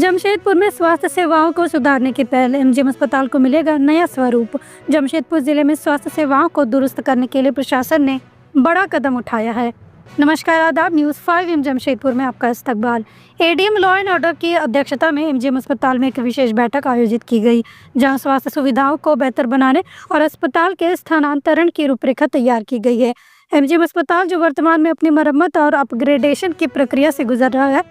जमशेदपुर में स्वास्थ्य सेवाओं को सुधारने की पहल, एमजीएम अस्पताल को मिलेगा नया स्वरूप। जमशेदपुर जिले में स्वास्थ्य सेवाओं को दुरुस्त करने के लिए प्रशासन ने बड़ा कदम उठाया है। नमस्कार, आदाब। न्यूज़ 5 एम जमशेदपुर में आपका इस्तकबाल। एडीएम लॉ एंड ऑर्डर की अध्यक्षता में एमजीएम अस्पताल में एक विशेष बैठक आयोजित की गई, जहां स्वास्थ्य सुविधाओं को बेहतर बनाने और अस्पताल के स्थानांतरण की रूपरेखा तैयार की गई है। एमजीएम अस्पताल, जो वर्तमान में अपनी मरम्मत और अपग्रेडेशन की प्रक्रिया से गुजर रहा है,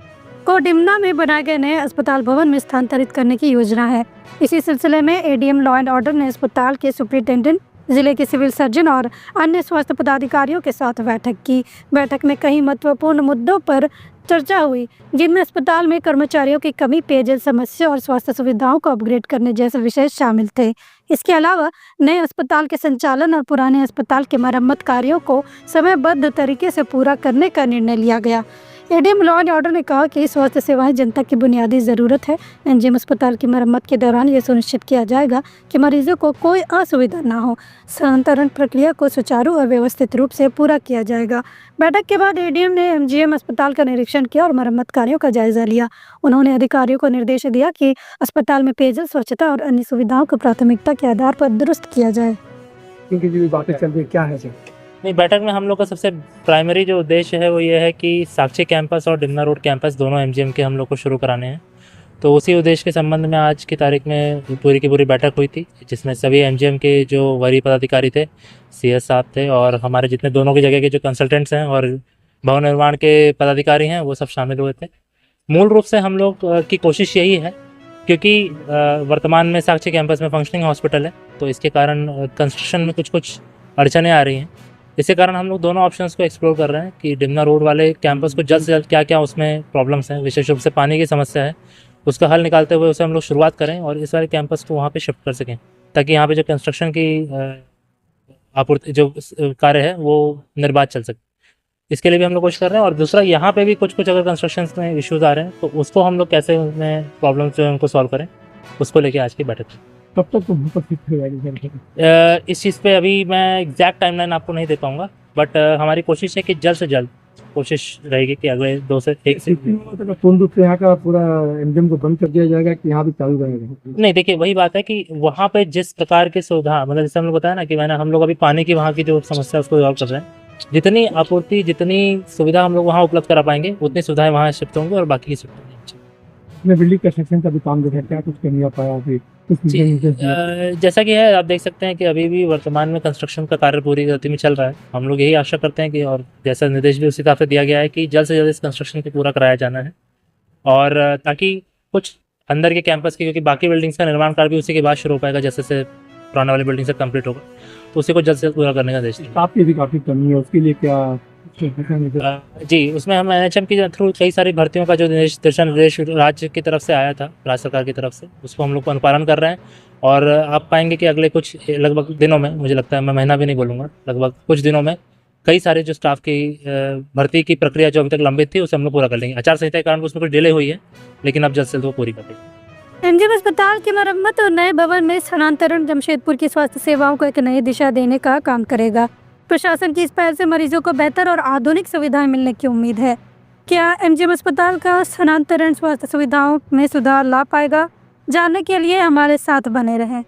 को डिमना में बनाए गए नए अस्पताल भवन में स्थानांतरित करने की योजना है। इसी सिलसिले में एडीएम लॉ एंड ऑर्डर ने अस्पताल के सुपरिटेंडेंट, जिले के सिविल सर्जन और अन्य स्वास्थ्य पदाधिकारियों के साथ बैठक की। बैठक में कई महत्वपूर्ण मुद्दों पर चर्चा हुई, जिनमें अस्पताल में कर्मचारियों की कमी, पेयजल समस्या और स्वास्थ्य सुविधाओं को अपग्रेड करने जैसे विषय शामिल थे। इसके अलावा नए अस्पताल के संचालन और पुराने अस्पताल के मरम्मत कार्यों को समयबद्ध तरीके से पूरा करने का निर्णय लिया गया। एडीएम लॉ एंड ऑर्डर ने कहा कि स्वास्थ्य सेवाएं जनता की बुनियादी ज़रूरत है। एमजीएम अस्पताल की मरम्मत के दौरान ये सुनिश्चित किया जाएगा कि मरीजों को कोई असुविधा न हो। स्थानांतरण प्रक्रिया को सुचारू और व्यवस्थित रूप से पूरा किया जाएगा। बैठक के बाद एडीएम ने एमजीएम अस्पताल का निरीक्षण किया और मरम्मत कार्यों का जायजा लिया। उन्होंने अधिकारियों को निर्देश दिया कि अस्पताल में पेयजल, स्वच्छता और अन्य सुविधाओं को प्राथमिकता के आधार पर दुरुस्त किया जाए। क्योंकि जो बातें चल रही क्या है नहीं, बैठक में हम लोग का सबसे प्राइमरी जो उद्देश्य है वो ये है कि साक्षी कैंपस और डिमना रोड कैंपस दोनों एमजीएम के हम लोग को शुरू कराने हैं। तो उसी उद्देश्य के संबंध में आज की तारीख में पूरी की पूरी बैठक हुई थी, जिसमें सभी एमजीएम के जो वरीय पदाधिकारी थे, सीएस साहब थे और हमारे जितने दोनों की जगह के जो कंसल्टेंट्स हैं और भवन निर्माण के पदाधिकारी हैं, वो सब शामिल हुए थे। मूल रूप से हम लोग की कोशिश यही है, क्योंकि वर्तमान में साक्षी कैंपस में फंक्शनिंग हॉस्पिटल है, तो इसके कारण कंस्ट्रक्शन में कुछ अड़चनें आ रही हैं। इसी कारण हम लोग दोनों ऑप्शंस को एक्सप्लोर कर रहे हैं कि डिमना रोड वाले कैंपस को जल्द से जल्द क्या क्या उसमें प्रॉब्लम्स हैं, विशेष रूप से पानी की समस्या है, उसका हल निकालते हुए उसे हम लोग शुरुआत करें और इस वाले कैंपस को वहाँ पे शिफ्ट कर सकें, ताकि यहाँ पे जो कंस्ट्रक्शन की आपूर्ति जो कार्य है वो निर्बाध चल सके। इसके लिए भी हम लोग कोशिश कर रहे हैं। और दूसरा, यहाँ पे भी कुछ अगर कंस्ट्रक्शन में इश्यूज़ आ रहे हैं तो उसको हम लोग कैसे उनमें प्रॉब्लम्स जो है उनको सॉल्व करें, उसको लेके आज की बैठक। तब तक तो बहुत शिफ्ट हो जाएगी। इस चीज़ पे अभी मैं एग्जैक्ट टाइमलाइन आपको नहीं दे पाऊंगा, बट हमारी कोशिश है कि जल्द से जल्द कोशिश रहेगी कि अगले 2 से 1 से पूर्ण रूप से यहाँ का पूरा एमजीएम को बंद कर दिया जाएगा कि यहाँ भी चालू रहेगा। नहीं, देखिए वही बात है कि वहाँ पे जिस प्रकार की सुविधा, मतलब जैसे हम लोग बताया ना कि हम लोग अभी पानी की वहाँ की जो समस्या है उसको सॉल्व कर रहे हैं। जितनी आपूर्ति, जितनी सुविधा हम लोग वहाँ उपलब्ध करा पाएंगे, उतनी सुविधाएं वहाँ शिफ्ट होंगी और बाकी की शिफ्ट होंगी। बिल्डिंग कंस्ट्रक्शन का भी काम देखा, क्या कुछ नहीं आ पाया अभी? जैसा कि है, आप देख सकते हैं कि अभी भी वर्तमान में कंस्ट्रक्शन का कार्य पूरी गति में चल रहा है। हम लोग यही आशा करते हैं कि, और जैसा निर्देश भी उसी हिसाब से दिया गया है कि जल्द से जल्द इस कंस्ट्रक्शन को पूरा कराया जाना है, और ताकि कुछ अंदर के कैंपस की, क्योंकि बाकी बिल्डिंग्स का निर्माण कार्य भी उसी के बाद शुरू हो पाएगा, जैसे से पुराने वाली बिल्डिंग से कंप्लीट होगा, तो उसी को जल्द से जल्द पूरा करने का निर्देश दिया। आपकी भी काफ़ी कमी है, उसके लिए क्या? जी, उसमें हम एनएचएम के थ्रू कई सारी भर्तियों का जो निर्देश राज्य की तरफ से आया था, राज्य सरकार की तरफ से, उसको हम लोग अनुपालन कर रहे हैं। और आप पाएंगे कि अगले कुछ लगभग दिनों में, मुझे लगता है मैं महीना भी नहीं बोलूँगा, लगभग कुछ दिनों में कई सारे जो स्टाफ की भर्ती की प्रक्रिया जो अभी तक लंबित थी, उसे हम लोग पूरा कर लेंगे। आचार संहिता के कारण उसमें कुछ डिले हुई है, लेकिन अब जल्द से जल्द वो पूरी कर लेंगे। एमजीएम अस्पताल की मरम्मत और नए भवन में स्थानांतरण जमशेदपुर की स्वास्थ्य सेवाओं को एक नई दिशा देने का काम करेगा। प्रशासन की इस पहल से मरीजों को बेहतर और आधुनिक सुविधाएं मिलने की उम्मीद है। क्या एमजीएम अस्पताल का स्थानांतरण स्वास्थ्य सुविधाओं में सुधार ला पाएगा? जानने के लिए हमारे साथ बने रहें।